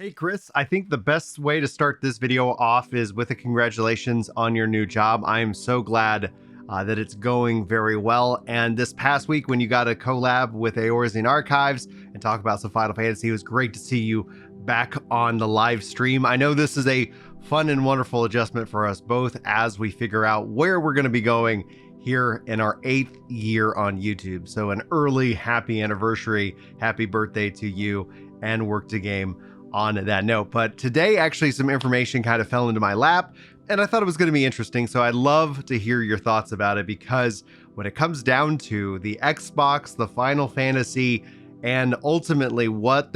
Hey Chris, I think the best way to start this video off is with a congratulations on your new job. I am so glad that it's going very well. And this past week when you got a collab with Eorzean Archives and talk about some Final Fantasy, it was great to see you back on the live stream. I know this is a fun and wonderful adjustment for us both as we figure out where we're going to be going here in our 8th year on YouTube. So an early happy anniversary, happy birthday to you and Work to Game on that note. But today, actually, some information kind of fell into my lap and I thought it was going to be interesting. So I'd love to hear your thoughts about it, because when it comes down to the Xbox, the Final Fantasy, and ultimately what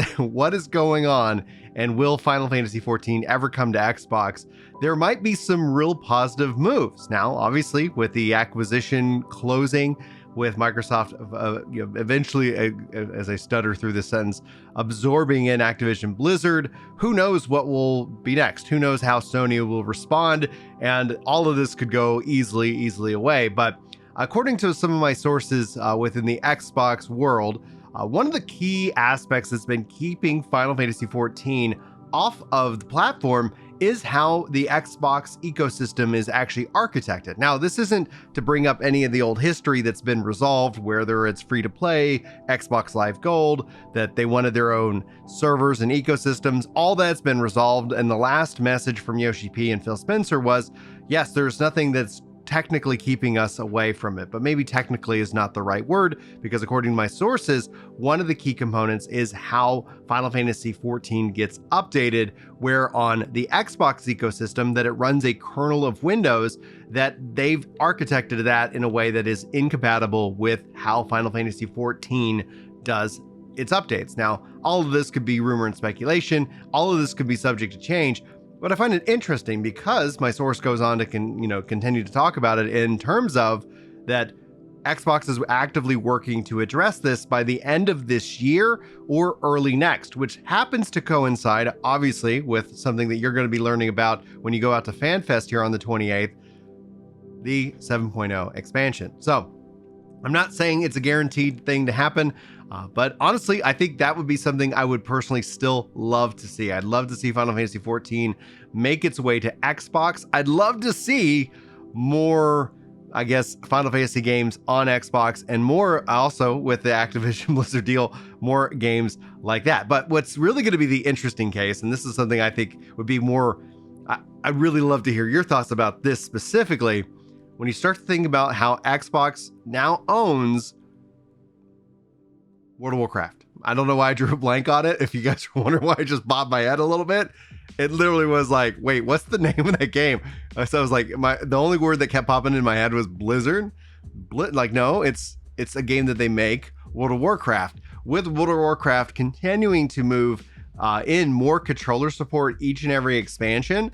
is going on, and will Final Fantasy XIV ever come to Xbox, there might be some real positive moves. Now, obviously, with the acquisition closing, with Microsoft eventually, as I stutter through this sentence, absorbing in Activision Blizzard, who knows what will be next? Who knows how Sony will respond? And all of this could go easily away. But according to some of my sources within the Xbox world, one of the key aspects that's been keeping Final Fantasy XIV off of the platform is how the Xbox ecosystem is actually architected. Now, this isn't to bring up any of the old history that's been resolved, whether it's free to play, Xbox Live Gold, that they wanted their own servers and ecosystems. All that's been resolved. And the last message from Yoshi P and Phil Spencer was, yes, there's nothing that's technically keeping us away from it, but maybe technically is not the right word, because according to my sources, one of the key components is how Final Fantasy XIV gets updated, where on the Xbox ecosystem that it runs a kernel of Windows that they've architected that in a way that is incompatible with how Final Fantasy XIV does its updates. Now, all of this could be rumor and speculation. All of this could be subject to change. But I find it interesting because my source goes on to continue to talk about it in terms of that Xbox is actively working to address this by the end of this year or early next, which happens to coincide, obviously, with something that you're going to be learning about when you go out to FanFest here on the 28th, the 7.0 expansion. So I'm not saying it's a guaranteed thing to happen, but honestly, I think that would be something I would personally still love to see. I'd love to see Final Fantasy XIV make its way to Xbox. I'd love to see more, I guess, Final Fantasy games on Xbox, and more also with the Activision Blizzard deal, more games like that. But what's really going to be the interesting case, and this is something I think would be more, I'd really love to hear your thoughts about this specifically, when you start to think about how Xbox now owns World of Warcraft. I don't know why I drew a blank on it. If you guys are wondering why I just bobbed my head a little bit, it literally was like, wait, what's the name of that game? So I was like, the only word that kept popping in my head was Blizzard. No, it's a game that they make, World of Warcraft. With World of Warcraft continuing to move in more controller support each and every expansion,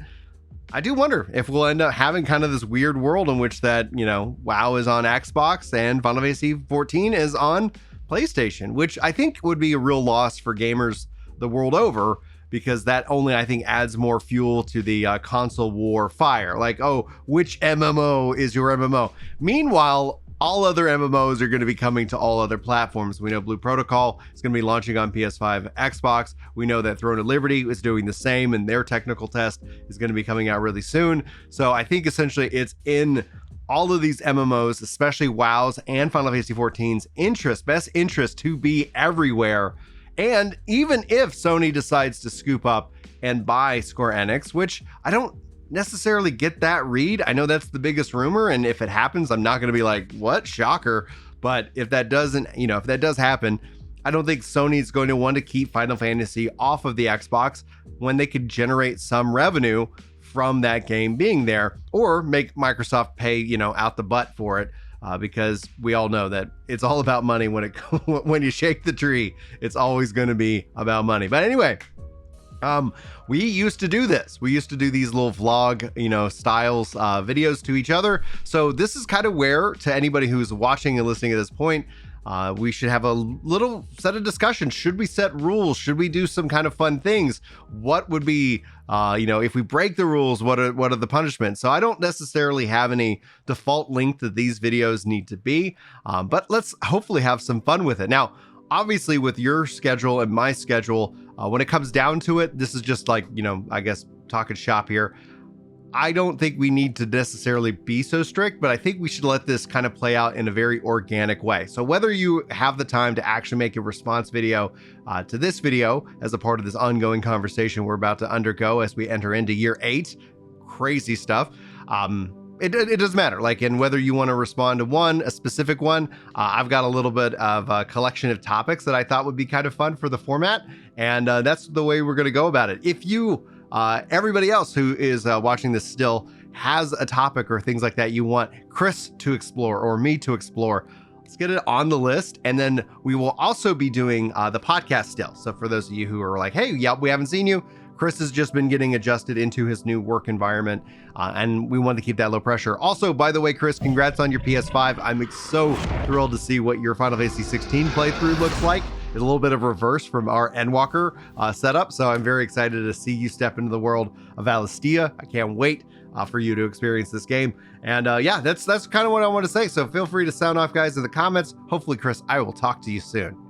I do wonder if we'll end up having kind of this weird world in which that, WoW is on Xbox and Final Fantasy XIV is on PlayStation, which I think would be a real loss for gamers the world over, because that only, I think, adds more fuel to the console war fire. Like, oh, which MMO is your MMO? Meanwhile, all other MMOs are going to be coming to all other platforms. We know Blue Protocol is going to be launching on PS5, Xbox. We know that Throne of Liberty is doing the same, and their technical test is going to be coming out really soon. So I think essentially it's in all of these MMOs, especially WoW's and Final Fantasy XIV's best interest to be everywhere. And even if Sony decides to scoop up and buy Square Enix, which I don't necessarily get that read. I know that's the biggest rumor, and if it happens, I'm not going to be like, what? Shocker. But if that doesn't, if that does happen, I don't think Sony's going to want to keep Final Fantasy off of the Xbox when they could generate some revenue from that game being there, or make Microsoft pay, out the butt for it, because we all know that it's all about money when you shake the tree. It's always going to be about money. But anyway, we used to do this. We used to do these little vlog, styles, videos to each other. So this is kind of where, to anybody who's watching and listening at this point, we should have a little set of discussion. Should we set rules? Should we do some kind of fun things? What would be, if we break the rules, what are the punishments? So I don't necessarily have any default length that these videos need to be, but let's hopefully have some fun with it. Now, obviously with your schedule and my schedule, when it comes down to it, this is just like, I guess talking shop here. I don't think we need to necessarily be so strict, but I think we should let this kind of play out in a very organic way. So whether you have the time to actually make a response video to this video as a part of this ongoing conversation we're about to undergo as we enter into year 8, crazy stuff. It doesn't matter. Like, and whether you want to respond to a specific one, I've got a little bit of a collection of topics that I thought would be kind of fun for the format. And that's the way we're going to go about it. If you, everybody else who is watching this still has a topic or things like that you want Chris to explore or me to explore, let's get it on the list. And then we will also be doing the podcast still. So for those of you who are like, hey, yep, we haven't seen you, Chris has just been getting adjusted into his new work environment, and we want to keep that low pressure. Also, by the way, Chris, congrats on your PS5. I'm so thrilled to see what your Final Fantasy 16 playthrough looks like. It's a little bit of reverse from our Endwalker setup, so I'm very excited to see you step into the world of Valistia. I can't wait for you to experience this game. And yeah, that's kind of what I want to say. So feel free to sound off, guys, in the comments. Hopefully, Chris, I will talk to you soon.